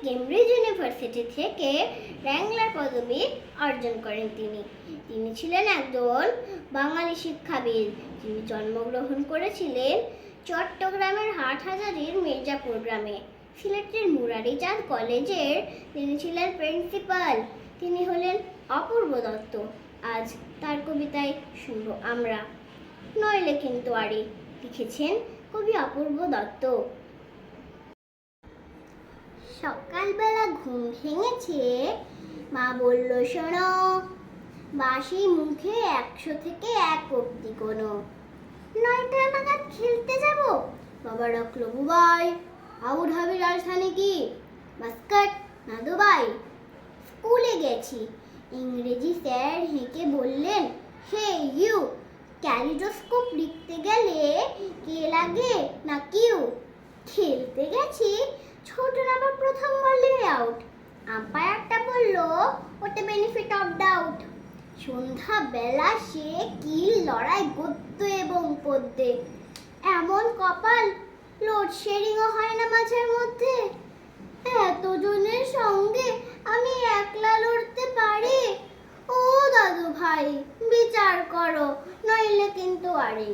Cambridge university থেকে Wrangler পদবি অর্জন করেন তিনি ছিলেন একজন বাঙালি শিক্ষাবিদ। তিনি জন্মগ্রহণ করেছিলেন চট্টগ্রামের হাটহাজারীর মির্জাপুর গ্রামে। সিলেটের মুরারিচাঁদ কলেজের তিনি ছিলেন প্রিন্সিপাল। তিনি হলেন অপূর্ব দত্ত। আজ তার কবিতায় শুনব আমরা নইলে কিন্তু আরে, লিখেছেন কবি অপূর্ব দত্ত। সকালবেলা ঘুম ভেঙেছে, মা বলল শোনো, বাসি মুখে 100 থেকে 1 অব্দি কোনো। 9টা নাগাদ খেলতে যাব। বাবা ডাকলো, বুবাই, আবুধাবি রাজধানী কি? মাস্কাট না দুবাই। স্কুলে গেছি। ইংরেজি স্যার হেঁকে বললেন, হে ইউ, ক্যালিডোস্কোপ লিখতে গেলে কে লাগে না কিউ। খেলতে গেছি, ছোটর আবার প্রথম বলে আউট। আম্পায়ারটা বলল, ওটা বেনিফিট অফ ডাউট। সন্ধ্যা বেলা সে কি লড়াই গদ্য এবং পদ্যে। এমন কপাল, লোডশেডিংও হয় না মাঝের মধ্যে। এতজনের সঙ্গে আমি একলা লড়তে পারি? ও দাদু ভাই, বিচার করো, নইলে কিন্তু আরে।